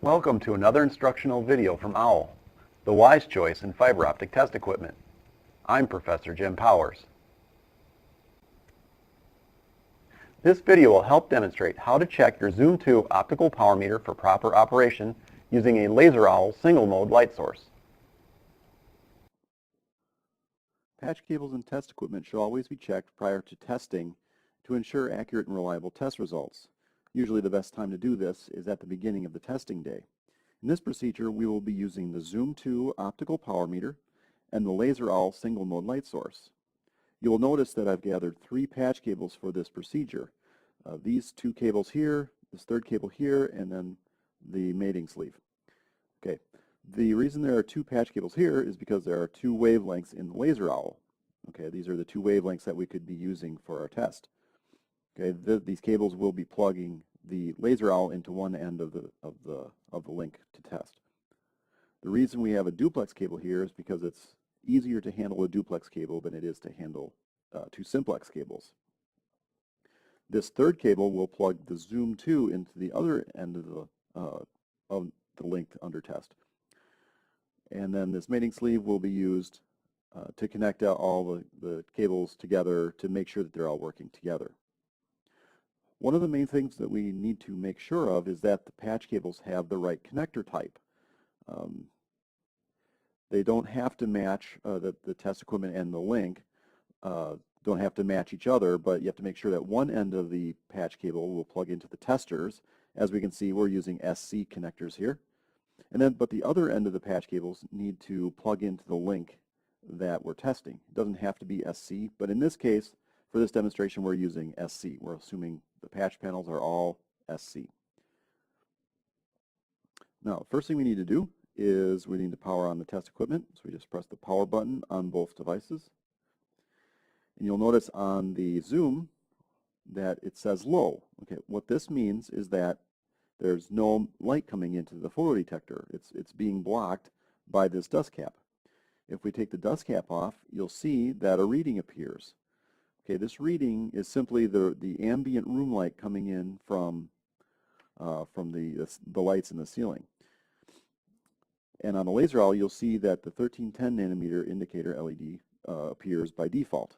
Welcome to another instructional video from OWL, the wise choice in fiber optic test equipment. I'm Professor Jim Powers. This video will help demonstrate how to check your Zoom 2 optical power meter for proper operation using a laser OWL single mode light source. Patch cables and test equipment should always be checked prior to testing to ensure accurate and reliable test results. Usually the best time to do this is at the beginning of the testing day. In this procedure, we will be using the Zoom 2 optical power meter and the laser OWL single mode light source. You will notice that I've gathered 3 patch cables for this procedure. These 2 cables here, this 3rd cable here, and then the mating sleeve. Okay. The reason there are 2 patch cables here is because there are 2 wavelengths in the laser OWL. Okay, these are the 2 wavelengths that we could be using for our test. Okay, these cables will be plugging the laser OWL into one end of the link to test. The reason we have a duplex cable here is because it's easier to handle a duplex cable than it is to handle 2 simplex cables. This 3rd cable will plug the Zoom 2 into the other end of the link under test. And then this mating sleeve will be used to connect out all the cables together to make sure that they're all working together. One of the main things that we need to make sure of is that the patch cables have the right connector type. They don't have to match, the test equipment and the link don't have to match each other, but you have to make sure that one end of the patch cable will plug into the testers. As we can see, we're using SC connectors here. But the other end of the patch cables need to plug into the link that we're testing. It doesn't have to be SC, but in this case, for this demonstration, we're using SC. We're assuming the patch panels are all SC. Now, first thing we need to do is we need to power on the test equipment. So we just press the power button on both devices. And you'll notice on the Zoom that it says low. Okay, what this means is that there's no light coming into the photodetector. It's being blocked by this dust cap. If we take the dust cap off, you'll see that a reading appears. Okay, this reading is simply the ambient room light coming in from the lights in the ceiling. And on the laser OWL, you'll see that the 1310 nanometer indicator LED appears by default.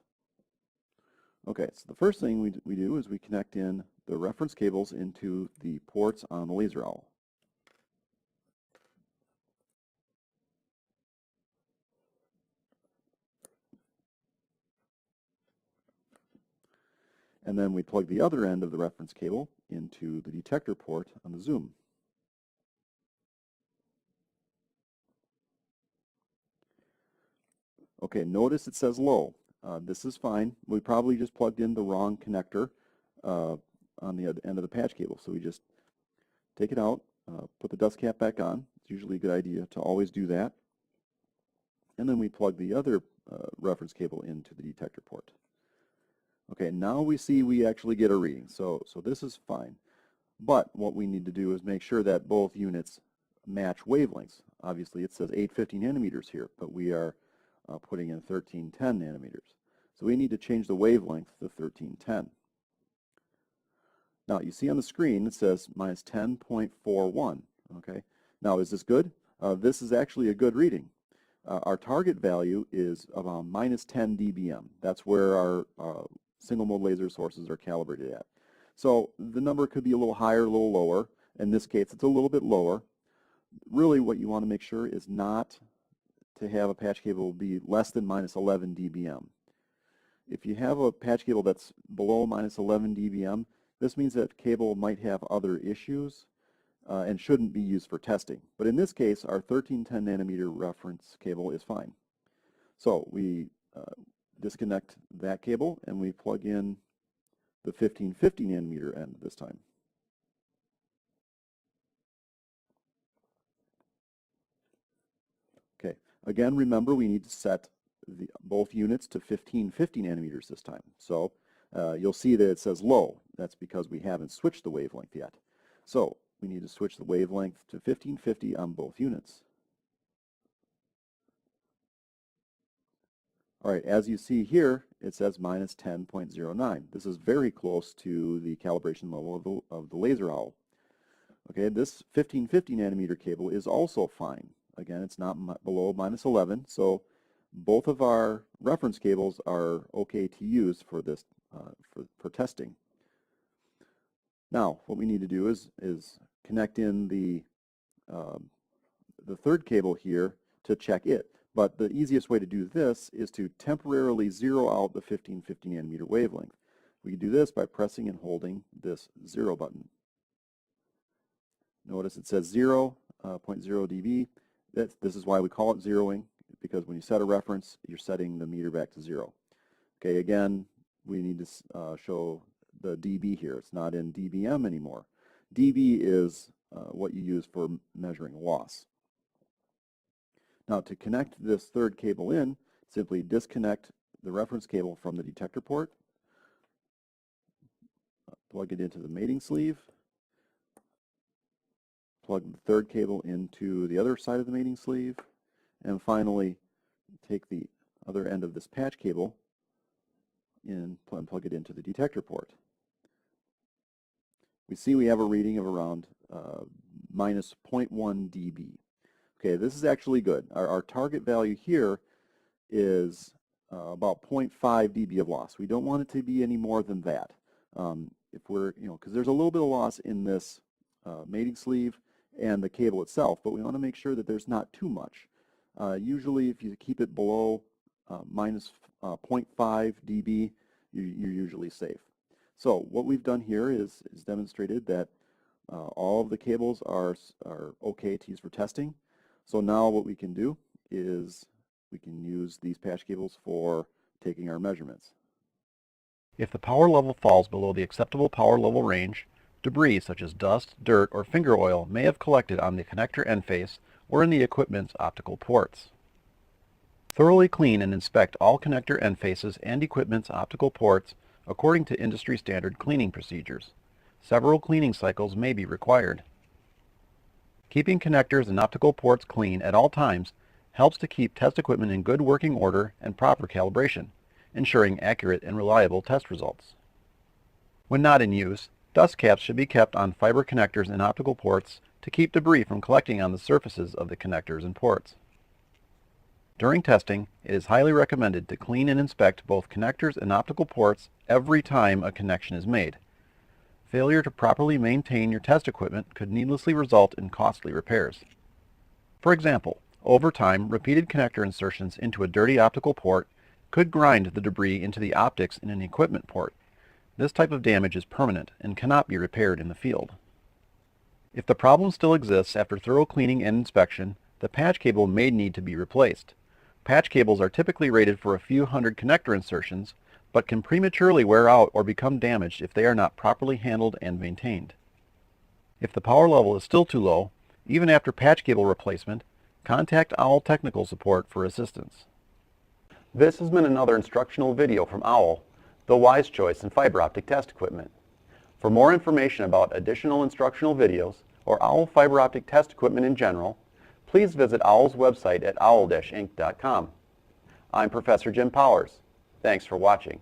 Okay, so the first thing we do is we connect in the reference cables into the ports on the laser OWL. And then we plug the other end of the reference cable into the detector port on the Zoom. Okay, notice it says low. This is fine. We probably just plugged in the wrong connector on the end of the patch cable. So we just take it out, put the dust cap back on. It's usually a good idea to always do that. And then we plug the other reference cable into the detector port. Okay, now we see we actually get a reading. So this is fine. But what we need to do is make sure that both units match wavelengths. Obviously it says 850 nanometers here, but we are putting in 1310 nanometers. So we need to change the wavelength to 1310. Now you see on the screen it says minus 10.41. Okay, now is this good? This is actually a good reading. Our target value is around minus 10 dBm. That's where our single mode laser sources are calibrated at. So the number could be a little higher, a little lower. In this case, it's a little bit lower. Really what you want to make sure is not to have a patch cable be less than minus 11 dBm. If you have a patch cable that's below minus 11 dBm, this means that cable might have other issues and shouldn't be used for testing. But in this case, our 1310 nanometer reference cable is fine. So we disconnect that cable and we plug in the 1550 nanometer end this time. Okay, again remember we need to set both units to 1550 nanometers this time. So you'll see that it says low. That's because we haven't switched the wavelength yet. So we need to switch the wavelength to 1550 on both units. All right, as you see here, it says minus 10.09. This is very close to the calibration level of the laser OWL. Okay, this 1550 nanometer cable is also fine. Again, it's not below -11, so both of our reference cables are okay to use for this for testing. Now, what we need to do is connect in the third cable here to check it. But the easiest way to do this is to temporarily zero out the 1550 nanometer wavelength. We can do this by pressing and holding this 0 button. Notice it says 0.0 dB. This is why we call it zeroing, because when you set a reference, you're setting the meter back to 0. Okay, again, we need to show the dB here. It's not in dBm anymore. dB is what you use for measuring loss. Now, to connect this third cable in, simply disconnect the reference cable from the detector port, plug it into the mating sleeve, plug the third cable into the other side of the mating sleeve, and finally take the other end of this patch cable in and plug it into the detector port. We see we have a reading of around minus 0.1 dB. Okay, this is actually good. Our target value here is about 0.5 dB of loss. We don't want it to be any more than that. If we're, because there's a little bit of loss in this mating sleeve and the cable itself, but we want to make sure that there's not too much. Usually, if you keep it below minus 0.5 dB, you're usually safe. So what we've done here is demonstrated that all of the cables are okay to use for testing. So now what we can do is we can use these patch cables for taking our measurements. If the power level falls below the acceptable power level range, debris such as dust, dirt, or finger oil may have collected on the connector end face or in the equipment's optical ports. Thoroughly clean and inspect all connector end faces and equipment's optical ports according to industry standard cleaning procedures. Several cleaning cycles may be required. Keeping connectors and optical ports clean at all times helps to keep test equipment in good working order and proper calibration, ensuring accurate and reliable test results. When not in use, dust caps should be kept on fiber connectors and optical ports to keep debris from collecting on the surfaces of the connectors and ports. During testing, it is highly recommended to clean and inspect both connectors and optical ports every time a connection is made. Failure to properly maintain your test equipment could needlessly result in costly repairs. For example, over time, repeated connector insertions into a dirty optical port could grind the debris into the optics in an equipment port. This type of damage is permanent and cannot be repaired in the field. If the problem still exists after thorough cleaning and inspection, the patch cable may need to be replaced. Patch cables are typically rated for a few hundred connector insertions, but can prematurely wear out or become damaged if they are not properly handled and maintained. If the power level is still too low, even after patch cable replacement, contact OWL Technical Support for assistance. This has been another instructional video from OWL, the wise choice in fiber optic test equipment. For more information about additional instructional videos or OWL fiber optic test equipment in general, please visit OWL's website at owl-inc.com. I'm Professor Jim Powers. Thanks for watching.